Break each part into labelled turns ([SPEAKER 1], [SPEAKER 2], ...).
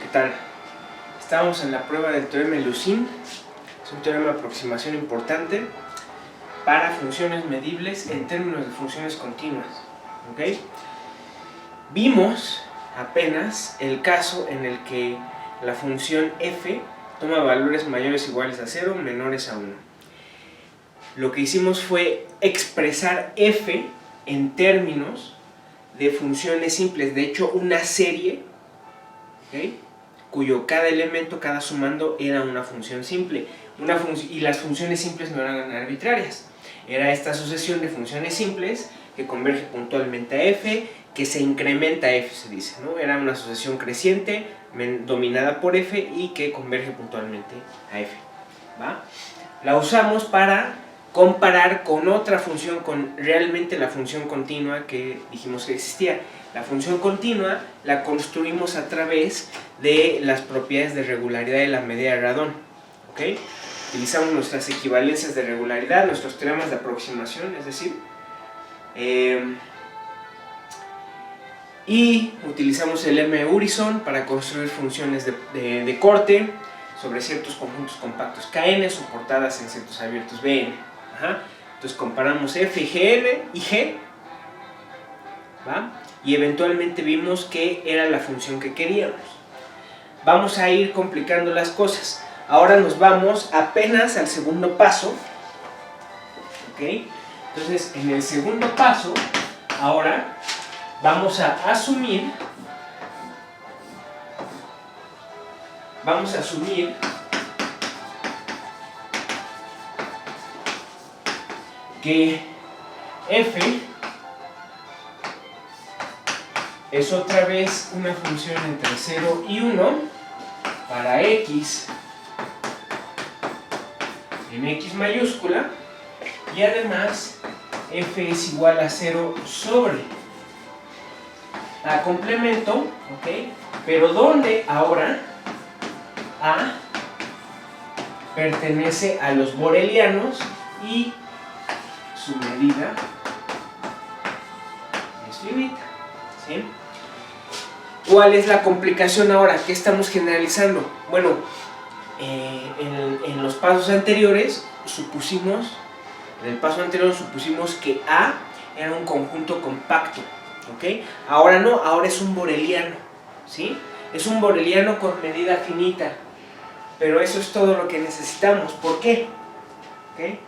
[SPEAKER 1] ¿Qué tal? Estamos en la prueba del teorema de Lusin. Es un teorema de aproximación importante para funciones medibles en términos de funciones continuas. ¿Okay? Vimos apenas el caso en el que la función f toma valores mayores o iguales a 0, menores a 1. Lo que hicimos fue expresar f en términos de funciones simples, de hecho una serie, ¿okay?, cuyo cada elemento, cada sumando, era una función simple. Y las funciones simples no eran arbitrarias. Era esta sucesión de funciones simples que converge puntualmente a f, que se incrementa a f, se dice, ¿no? Era una sucesión creciente dominada por f y que converge puntualmente a f, ¿va? La usamos para comparar con otra función, con realmente la función continua que dijimos que existía. La función continua la construimos a través de las propiedades de regularidad de la medida de Radon. ¿Okay? Utilizamos nuestras equivalencias de regularidad, nuestros teoremas de aproximación, es decir, y utilizamos el M-Urison para construir funciones de corte sobre ciertos conjuntos compactos Kn soportadas en centros abiertos Bn. Entonces comparamos f, gn y g, ¿va? Y eventualmente vimos que era la función que queríamos. Vamos a ir complicando las cosas. Ahora nos vamos apenas al segundo paso. ¿Okay? Entonces, en el segundo paso, ahora vamos a asumir que f es otra vez una función entre 0 y 1 para x en x mayúscula, y además f es igual a 0 sobre a complemento, ¿ok? Pero donde ahora a pertenece a los borelianos y su medida es finita, ¿sí? ¿Cuál es la complicación ahora? ¿Qué estamos generalizando? Bueno, en los pasos anteriores supusimos que A era un conjunto compacto, ¿ok? Ahora no, ahora es un boreliano, ¿sí? Es un boreliano con medida finita, pero eso es todo lo que necesitamos. ¿Por qué? ¿Okay?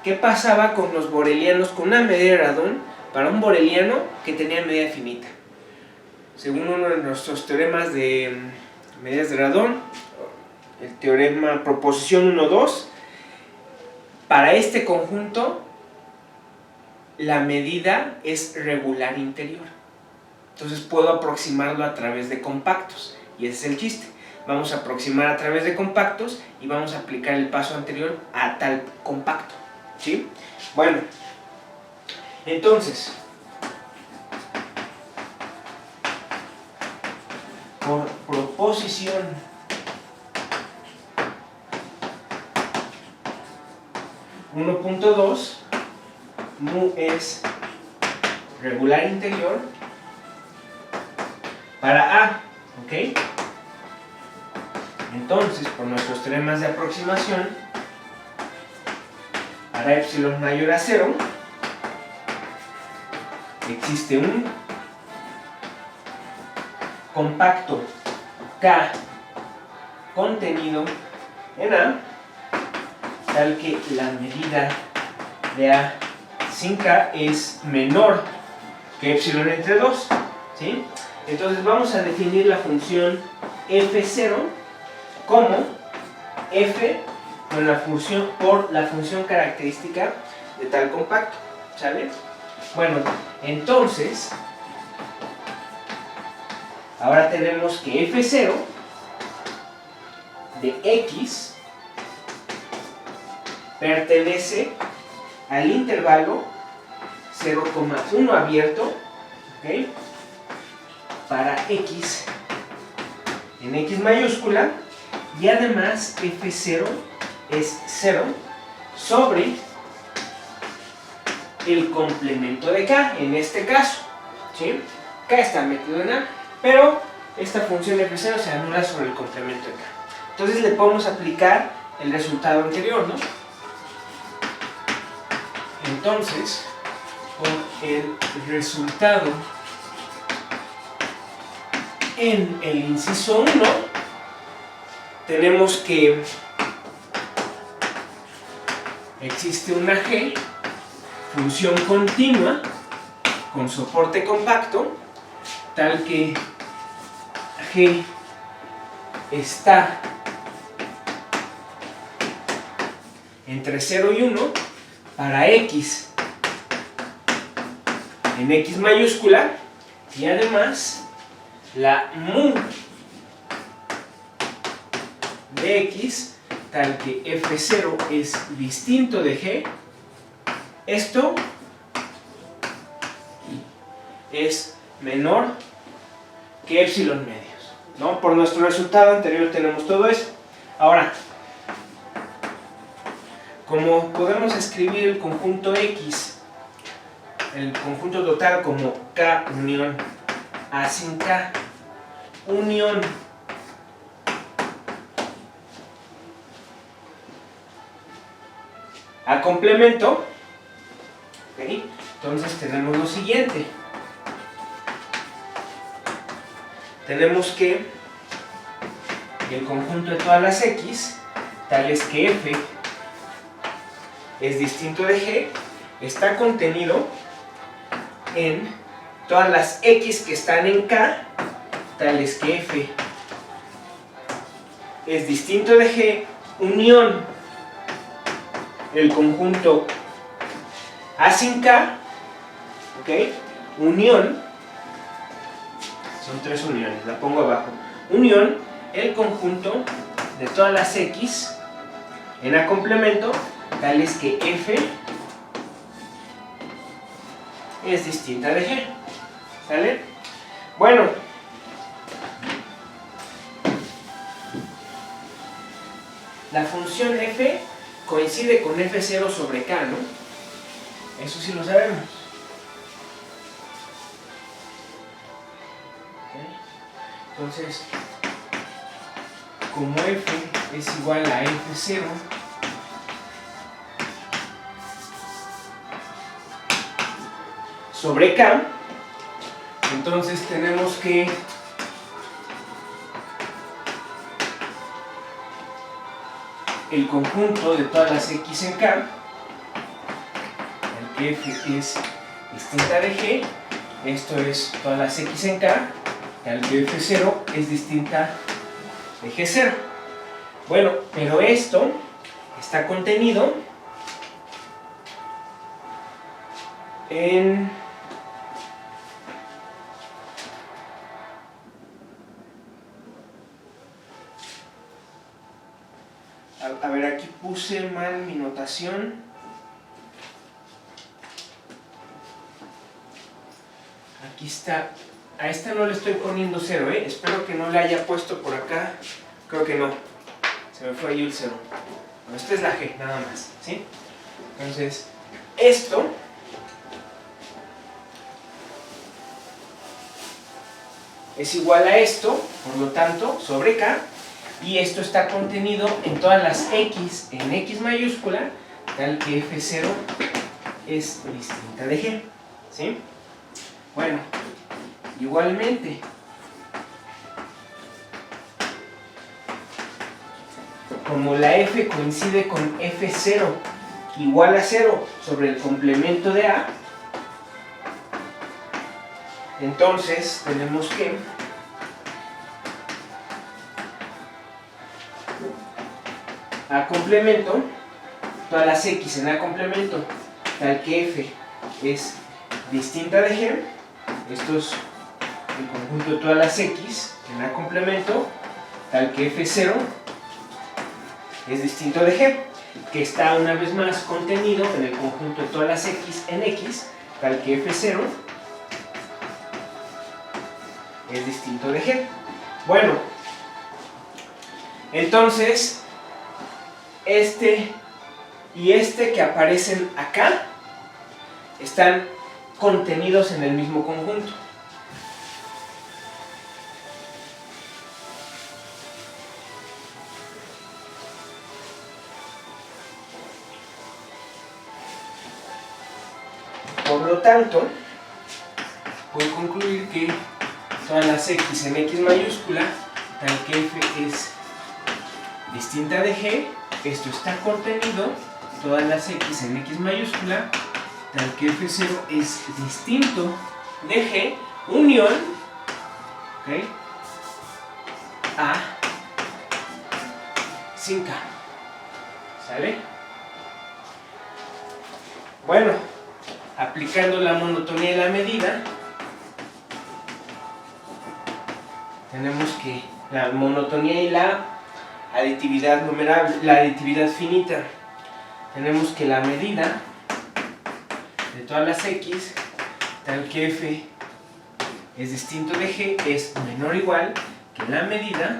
[SPEAKER 1] ¿Qué pasaba con los borelianos con una medida de Radon para un boreliano que tenía medida finita? Según uno de nuestros teoremas de medidas de Radon, el teorema proposición 1,2, para este conjunto la medida es regular interior. Entonces puedo aproximarlo a través de compactos, y ese es el chiste. Vamos a aproximar a través de compactos y vamos a aplicar el paso anterior a tal compacto, ¿sí? Bueno, entonces, por proposición 1.2, mu es regular interior para A, ¿ok? Entonces, por nuestros teoremas de aproximación, para epsilon mayor a 0, existe un compacto K contenido en A, tal que la medida de A sin K es menor que epsilon entre 2, ¿sí? Entonces vamos a definir la función f0 como f por la función característica de tal compacto, ¿sale? Bueno, entonces ahora tenemos que f0 de x pertenece al intervalo 0,1 abierto, ¿ok?, para x en x mayúscula, y además f0 es 0 sobre el complemento de k, en este caso, ¿sí? K está metido en A, pero esta función f0 se anula sobre el complemento de K. Entonces le podemos aplicar el resultado anterior, ¿no? Entonces, con el resultado en el inciso 1, tenemos que existe una G, función continua, con soporte compacto, tal que G está entre 0 y 1 para X en X mayúscula, y además la mu de X tal que F0 es distinto de G. Esto es menor que epsilon medios, ¿no? Por nuestro resultado anterior tenemos todo eso. Ahora, como podemos escribir el conjunto X, el conjunto total, como K unión A sin K unión a complemento, ¿okay? Entonces tenemos lo siguiente. Tenemos que el conjunto de todas las X, tales que F es distinto de G, está contenido en todas las X que están en K, tales que F es distinto de G, unión el conjunto A sin K, ¿ok? Unión, son tres uniones, la pongo abajo, unión el conjunto de todas las X en A complemento, tales que F es distinta de G, ¿sale? Bueno, la función F coincide con F0 sobre K, ¿no? Eso sí lo sabemos. ¿Okay? Entonces, como F es igual a F0, sobre K, entonces tenemos que el conjunto de todas las X en K, el que F es distinta de G, esto es todas las X en K, el que F0 es distinta de G0. Bueno, pero esto está contenido en a ver, aquí puse mal mi notación. Aquí está. A esta no le estoy poniendo 0, ¿eh? Espero que no le haya puesto por acá. Creo que no. Se me fue ahí el 0. Bueno, esta es la G, nada más, ¿sí? Entonces, esto es igual a esto, por lo tanto, sobre K. Y esto está contenido en todas las X en X mayúscula, tal que F0 es distinta de G, ¿sí? Bueno, igualmente, como la F coincide con F0 igual a 0 sobre el complemento de A, entonces tenemos que A complemento, todas las X en A complemento, tal que F es distinta de G, esto es el conjunto de todas las X en A complemento, tal que F0 es distinto de G, que está una vez más contenido en el conjunto de todas las X en X, tal que F0 es distinto de G. Bueno, entonces este y este que aparecen acá están contenidos en el mismo conjunto. lo tanto, puedo concluir que todas las x en x mayúscula, tal que f es distinta de g, esto está contenido, todas las x en x mayúscula, tal que f0 es distinto de g, unión, ¿okay?, a sin k. ¿Sale? Bueno, aplicando la monotonía de la medida, tenemos que la monotonía y la aditividad numerable, la aditividad finita, tenemos que la medida de todas las x, tal que f es distinto de g, es menor o igual que la medida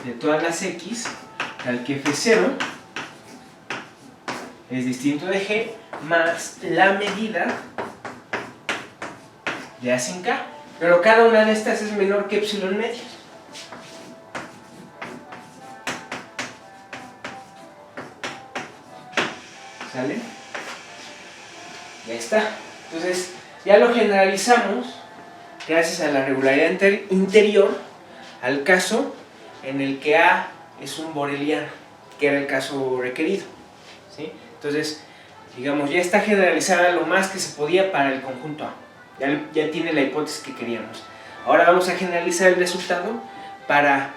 [SPEAKER 1] de todas las x, tal que f0 es distinto de g, más la medida de a sin k. Pero cada una de estas es menor que epsilon medio. ¿Sale? Ya está. Entonces, ya lo generalizamos gracias a la regularidad interior al caso en el que A es un boreliano, que era el caso requerido. ¿Sí? Entonces, digamos, ya está generalizada lo más que se podía para el conjunto A. Ya tiene la hipótesis que queríamos. Ahora vamos a generalizar el resultado para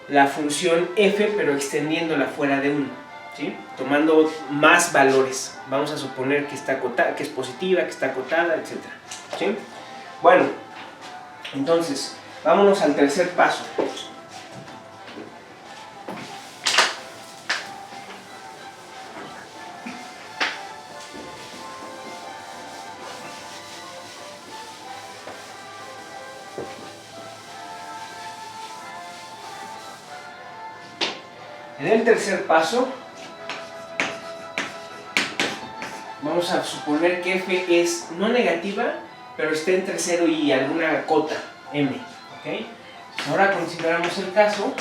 [SPEAKER 1] la función f, pero extendiéndola fuera de 1, ¿sí? Tomando más valores. Vamos a suponer que está acotada, que es positiva, que está acotada, etc. ¿Sí? Bueno, entonces, vámonos al tercer paso. En el tercer paso, vamos a suponer que f es no negativa, pero está entre 0 y alguna cota, m. ¿Okay? Ahora consideramos el caso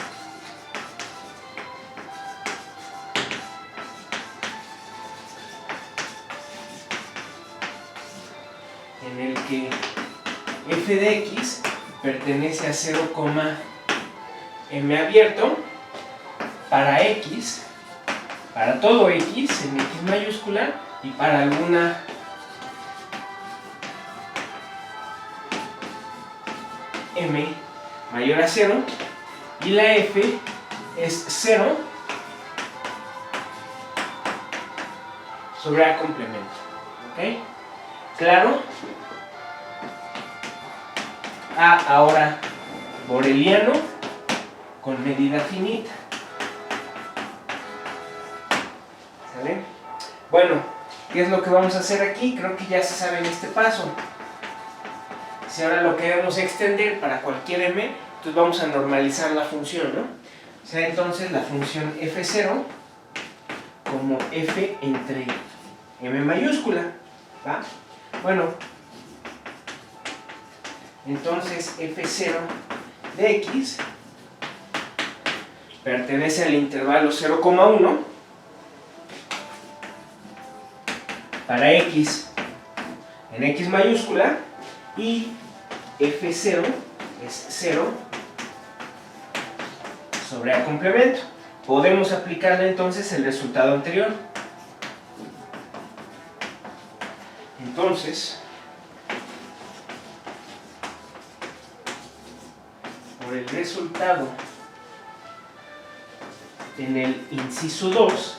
[SPEAKER 1] en el que f de x pertenece a 0, m abierto para x, para todo x en x mayúscula y para alguna m mayor a 0, y la f es 0 sobre a complemento. ¿Ok? ¿Claro? A ahora boreliano con medida finita. ¿Sale? Bueno, ¿qué es lo que vamos a hacer aquí? Creo que ya se sabe en este paso. Si ahora lo queremos extender para cualquier m, entonces vamos a normalizar la función, ¿no? O sea, entonces la función f0 como f entre m mayúscula, ¿va? Bueno, entonces f0 de x pertenece al intervalo 0,1 para x en x mayúscula, y f0 es 0 sobre a complemento. Podemos aplicarle entonces el resultado anterior. Entonces, por el resultado en el inciso 2,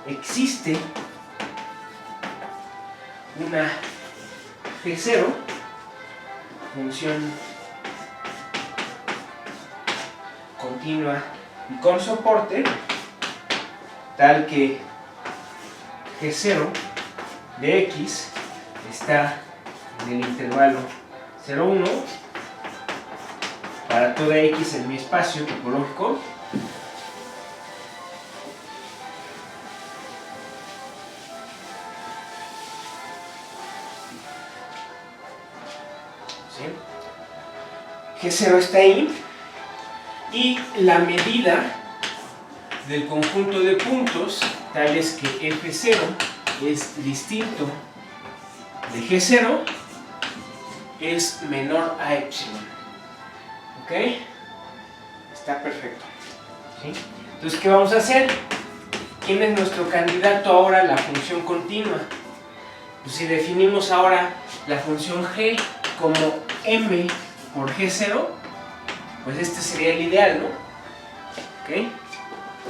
[SPEAKER 1] existe una g0, función continua y con soporte, tal que g0 de x está en el intervalo 0,1 para toda x en mi espacio topológico, ¿sí? G0 está ahí, y la medida del conjunto de puntos, tal es que f0 es distinto de G0 es menor a epsilon. ¿Ok? Está perfecto. ¿Sí? Entonces, ¿qué vamos a hacer? ¿Quién es nuestro candidato ahora a la función continua? Pues si definimos ahora la función g como m por G0, pues este sería el ideal, ¿no? ¿Ok?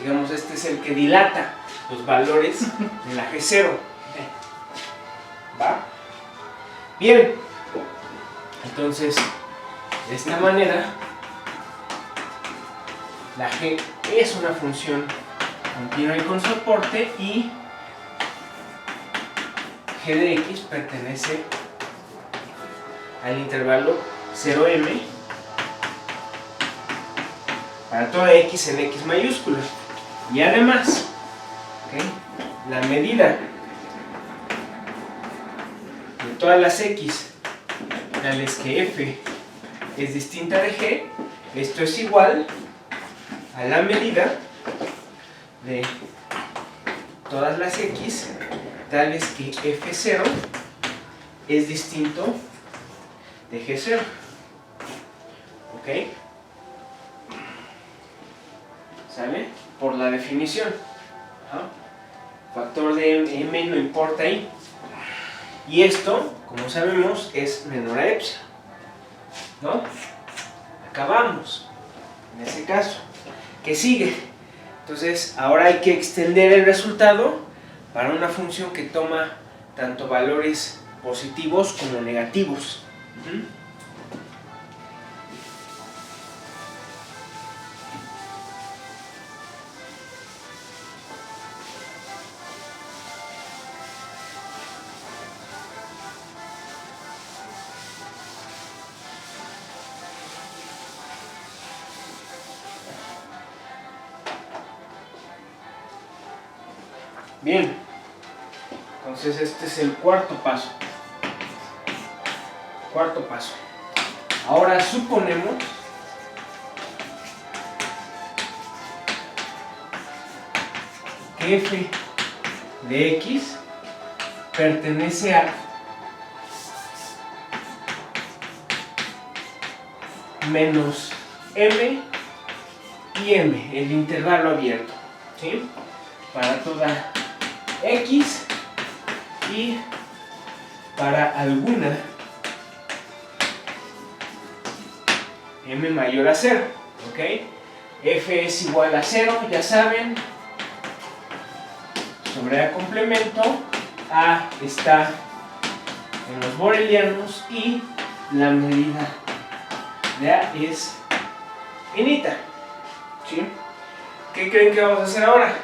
[SPEAKER 1] Digamos, este es el que dilata los valores de la G0. ¿Va? Bien. Entonces, de esta manera, la g es una función continua y con soporte y g de x pertenece al intervalo 0m para toda x en x mayúscula. Y además, ¿okay?, la medida de todas las x tales que f es distinta de g, esto es igual a la medida de todas las x tales que f0 es distinto de g0. ¿Ok? ¿Sale? Por la definición. Factor de m no importa ahí. Y esto, como sabemos, es menor a epsilon. ¿No? Acabamos. En ese caso. ¿Qué sigue? Entonces, ahora hay que extender el resultado para una función que toma tanto valores positivos como negativos. Bien, entonces este es el cuarto paso. Cuarto paso. Ahora suponemos que f de x pertenece a menos m y m, el intervalo abierto, ¿sí? Para toda x y para alguna m mayor a 0, ¿ok? F es igual a 0, ya saben, sobre A complemento, A está en los borelianos y la medida de A es finita, ¿sí? ¿Qué creen que vamos a hacer ahora?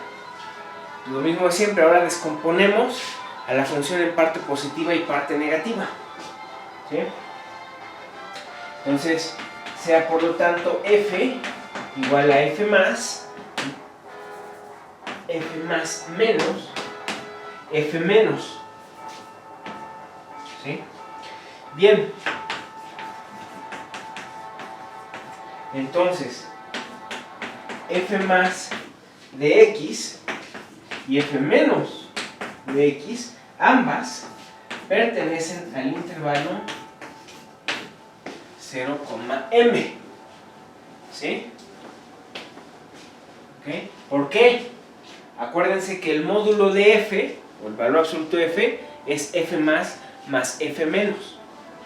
[SPEAKER 1] Lo mismo de siempre, ahora descomponemos a la función en parte positiva y parte negativa, ¿sí? Entonces, sea por lo tanto f igual a f más menos f menos, ¿sí? Bien, entonces f más de x y f menos de x, ambas pertenecen al intervalo 0,m, ¿sí? ¿Okay? ¿Por qué? Acuérdense que el módulo de f, o el valor absoluto de f, es f más f menos,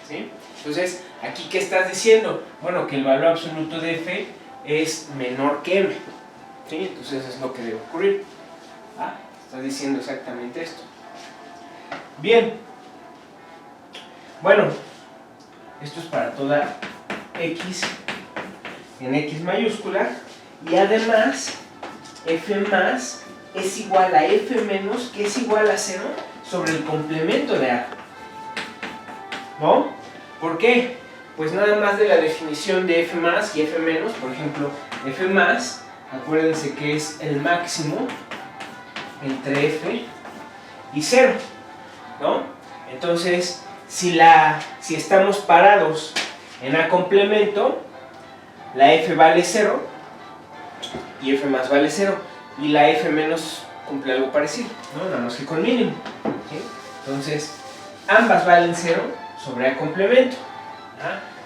[SPEAKER 1] ¿sí? Entonces, aquí, ¿qué estás diciendo? Bueno, que el valor absoluto de f es menor que m, ¿sí? Entonces es lo que debe ocurrir. Estás diciendo exactamente esto. Bien. Bueno, esto es para toda x en x mayúscula, y además f más es igual a f menos, que es igual a 0 sobre el complemento de A, ¿no? ¿Por qué? Pues nada más de la definición de f más y f menos. Por ejemplo, f más, acuérdense que es el máximo entre f y 0, ¿no? Entonces, si estamos parados en A complemento, la f vale 0 y f más vale 0, y la f menos cumple algo parecido, ¿no? Nada más que con mínimo, ¿sí? Entonces, ambas valen 0 sobre A complemento.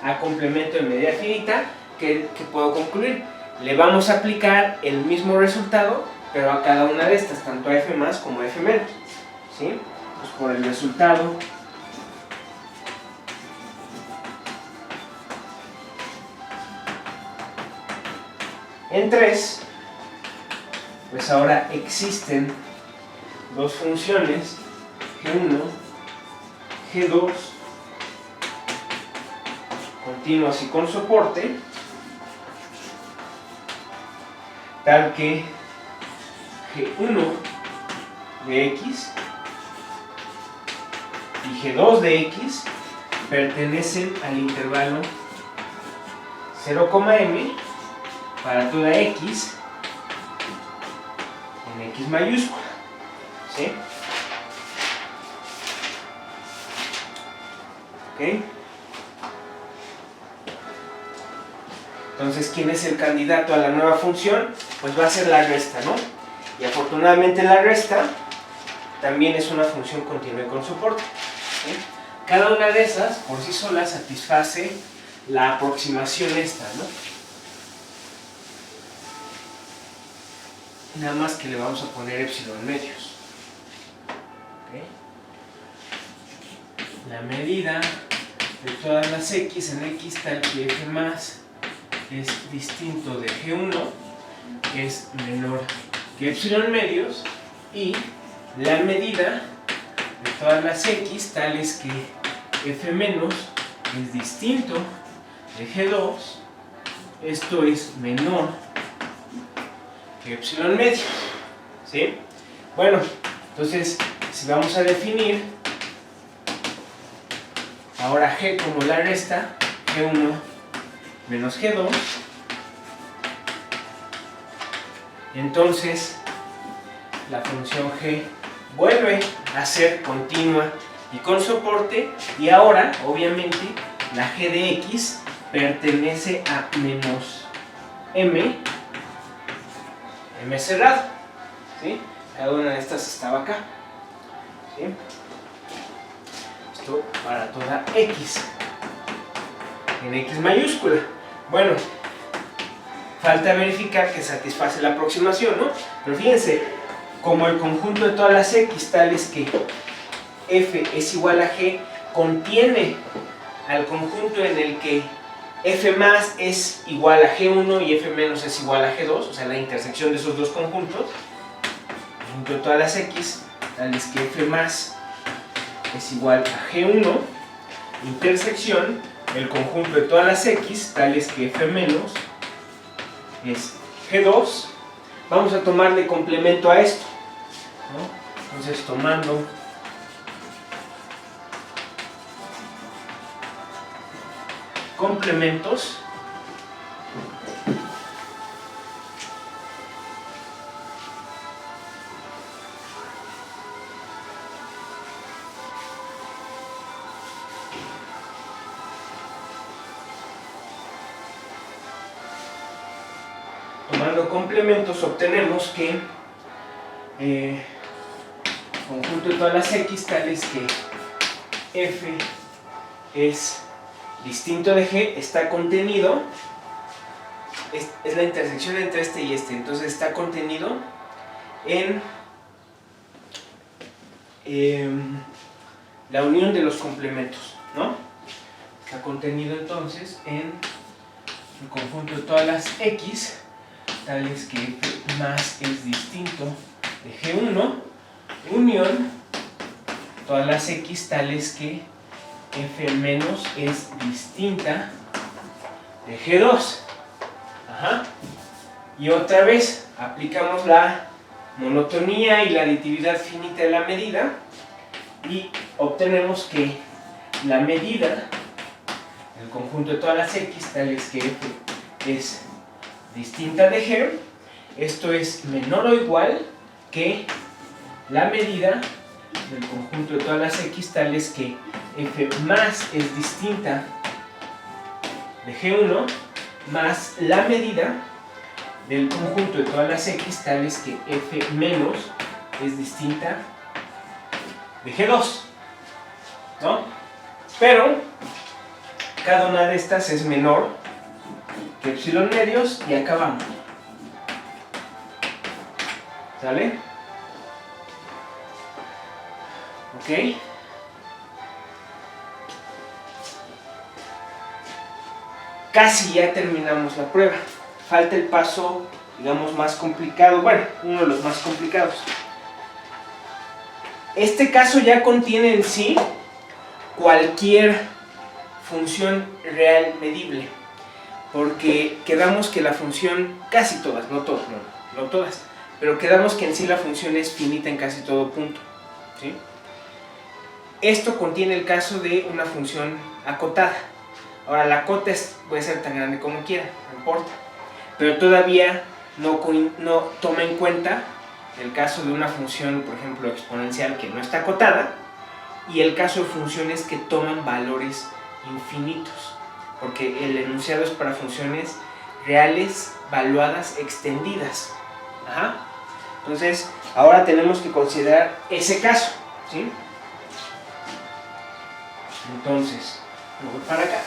[SPEAKER 1] A complemento de medida finita, que puedo concluir. Le vamos a aplicar el mismo resultado, pero a cada una de estas, tanto a F más como a F menos. ¿Sí? Pues por el resultado en 3, pues ahora existen dos funciones, G1, G2, continuas y con soporte, tal que G1 de X y G2 de X pertenecen al intervalo 0,m para toda X en X mayúscula. ¿Sí? ¿Ok? Entonces, ¿quién es el candidato a la nueva función? Pues va a ser la resta, ¿no? Y afortunadamente la resta también es una función continua y con soporte. ¿Sí? Cada una de esas por sí sola satisface la aproximación esta, ¿no? Nada más que le vamos a poner epsilon medios. ¿Okay? La medida de todas las X en X tal que F más es distinto de G1 es menor que epsilon medios, y la medida de todas las X tales que F menos es distinto de G2, esto es menor que epsilon medios. ¿Sí? Bueno, entonces si vamos a definir ahora G como la resta, G1 menos G2, entonces la función G vuelve a ser continua y con soporte, y ahora obviamente la G de X pertenece a menos M cerrado. ¿Sí? Cada una de estas estaba acá. ¿Sí? Esto para toda X en X mayúscula. Bueno, falta verificar que satisface la aproximación, ¿no? Pero fíjense, como el conjunto de todas las X tales que F es igual a G contiene al conjunto en el que F más es igual a G1 y F menos es igual a G2, o sea, la intersección de esos dos conjuntos, el conjunto de todas las X tales que F más es igual a G1, intersección el conjunto de todas las X tales que F menos es G2. Vamos a tomarle complemento a esto, ¿no? Entonces, tomando complementos, obtenemos que conjunto de todas las X tales que F es distinto de G está contenido, es la intersección entre este y este, entonces está contenido en la unión de los complementos, ¿no? Está contenido entonces en el conjunto de todas las X tales que F más es distinto de G1, unión todas las X tales que F menos es distinta de G2. Ajá. Y otra vez aplicamos la monotonía y la aditividad finita de la medida y obtenemos que la medida del conjunto de todas las X tales que F es distinta de G, esto es menor o igual que la medida del conjunto de todas las X tales que F más es distinta de G1 más la medida del conjunto de todas las X tales que F menos es distinta de G2. ¿no? Pero cada una de estas es menor que epsilon medios y acabamos. ¿Sale? Ok. Casi ya terminamos la prueba. Falta el paso, digamos, más complicado. Bueno, uno de los más complicados. Este caso ya contiene en sí cualquier función real medible. Porque quedamos que la función, casi todas, no todas, no todas, pero quedamos que en sí la función es finita en casi todo punto, ¿sí? Esto contiene el caso de una función acotada. Ahora, la cota puede ser tan grande como quiera, no importa, pero todavía no toma en cuenta el caso de una función, por ejemplo, exponencial que no está acotada, y el caso de funciones que toman valores infinitos, porque el enunciado es para funciones reales, valuadas, extendidas. Ajá. Entonces, ahora tenemos que considerar ese caso, ¿sí? Entonces, me voy para acá.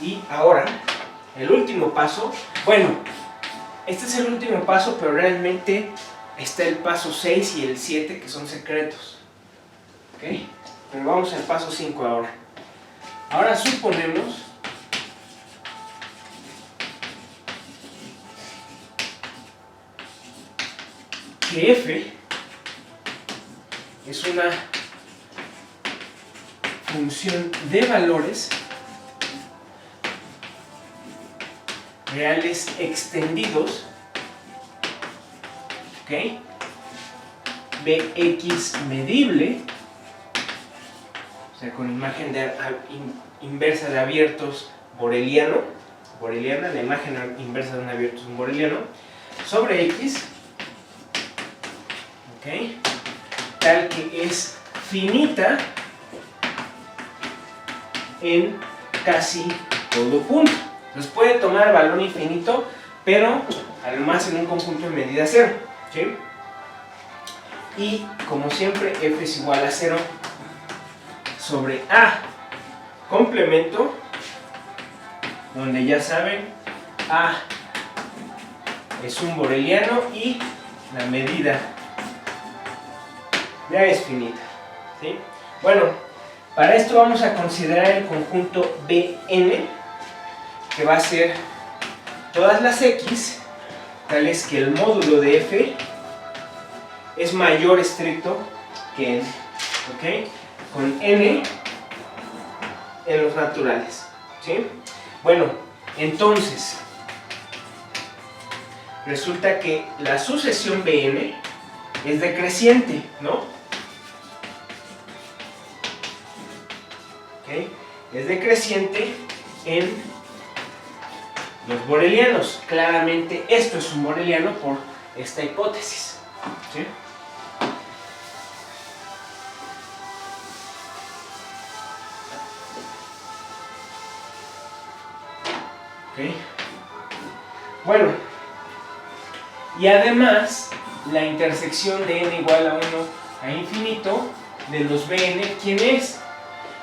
[SPEAKER 1] Y ahora, el último paso, bueno, este es el último paso, pero realmente está el paso 6 y el 7 que son secretos. ¿Ok? Pero vamos al paso 5 ahora. Ahora suponemos que f es una función de valores reales extendidos, ¿ok? Bx medible, o sea, con imagen inversa de abiertos boreliana, la imagen inversa de un abierto es un boreliano, sobre x, ¿ok? Tal que es finita en casi todo punto. Entonces puede tomar valor infinito, pero además en un conjunto de medida 0, ¿sí? Y como siempre, f es igual a 0 sobre a, complemento, donde ya saben, a es un boreliano y la medida ya es finita, ¿sí? Bueno, para esto vamos a considerar el conjunto Bn, que va a ser todas las x, tales que el módulo de f es mayor estricto que n, ¿ok? Con n en los naturales, ¿sí? Bueno, entonces, resulta que la sucesión Bn es decreciente, ¿no? ¿Ok? Es decreciente en los borelianos. Claramente esto es un boreliano por esta hipótesis, ¿sí? ¿Ok? Bueno, y además la intersección de n igual a 1 a infinito de los Bn, ¿quién es?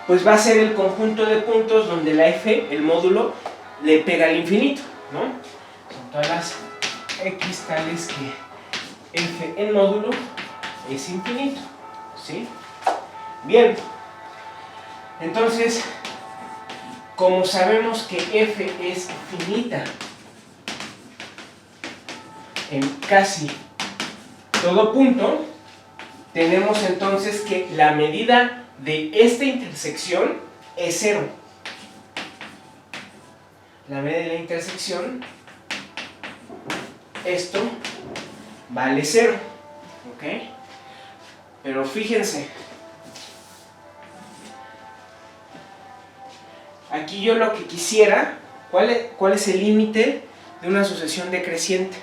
[SPEAKER 1] Pues va a ser el conjunto de puntos donde la f, el módulo, le pega al infinito, ¿no? Son todas las x tales que f en módulo es infinito, ¿sí? Bien, entonces, como sabemos que f es finita en casi todo punto, tenemos entonces que la medida de esta intersección es 0. La medida de la intersección, esto vale 0, ¿ok? Pero fíjense, aquí yo lo que quisiera, ¿cuál es el límite de una sucesión decreciente?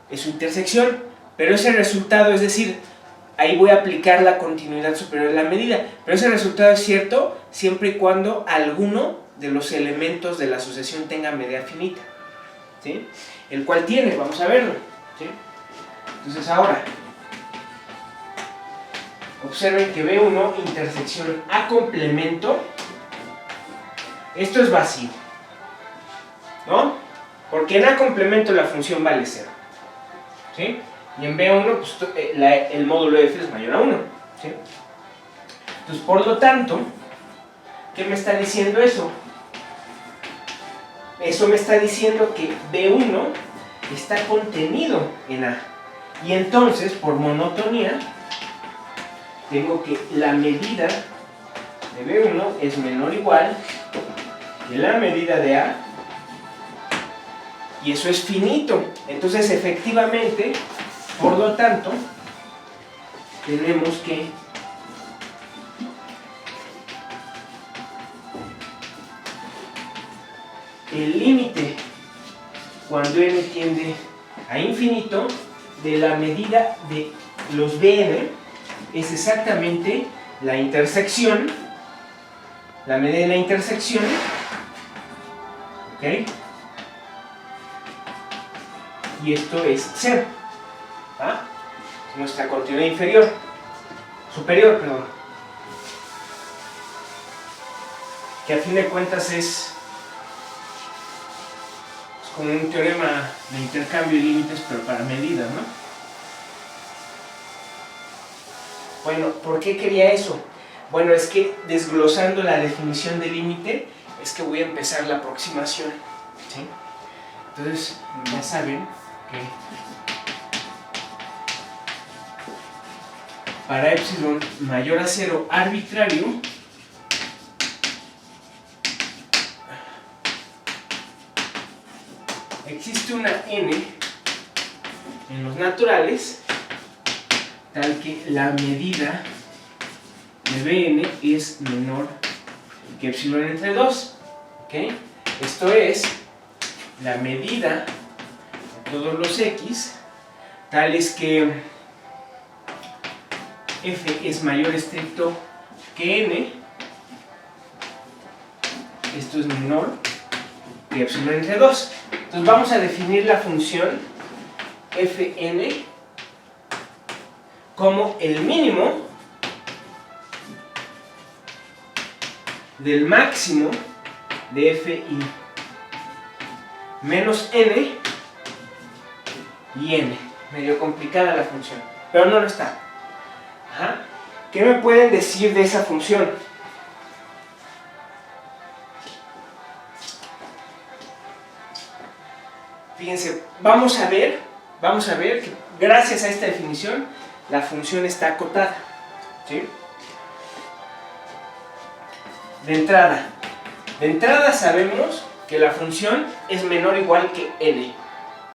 [SPEAKER 1] Es su intersección, pero ese resultado, es decir, ahí voy a aplicar la continuidad superior de la medida, pero ese resultado es cierto siempre y cuando alguno de los elementos de la sucesión tenga medida finita, ¿sí? El cual tiene, vamos a verlo, ¿sí? Entonces ahora, observen que B1 intersección A complemento, esto es vacío, ¿no? Porque en A complemento la función vale 0, ¿sí? Y en B1 pues, el módulo F es mayor a 1, ¿sí? Entonces, por lo tanto, ¿qué me está diciendo eso? Eso me está diciendo que B1 está contenido en A. Y entonces, por monotonía, tengo que la medida de B1 es menor o igual que la medida de A. Y eso es finito. Entonces, efectivamente, por lo tanto, tenemos que el límite cuando n tiende a infinito de la medida de los Bn es exactamente la intersección, la medida de la intersección, ¿ok? Y esto es 0, ¿va? Nuestra continuidad superior, perdón, que a fin de cuentas es como un teorema de intercambio de límites, pero para medidas, ¿no? Bueno, ¿por qué quería eso? Bueno, es que desglosando la definición de límite, es que voy a empezar la aproximación, ¿sí? Entonces, ya saben que para epsilon mayor a 0 arbitrario, existe una n en los naturales tal que la medida de Bn es menor que epsilon entre 2, ¿ok? Esto es la medida de todos los x tales que f es mayor estricto que n, esto es menor que epsilon entre 2. Entonces vamos a definir la función fn como el mínimo del máximo de fi menos n y n. Medio complicada la función, pero no lo está. Ajá. ¿Qué me pueden decir de esa función? Fíjense, vamos a ver que gracias a esta definición la función está acotada, ¿sí? De entrada sabemos que la función es menor o igual que n.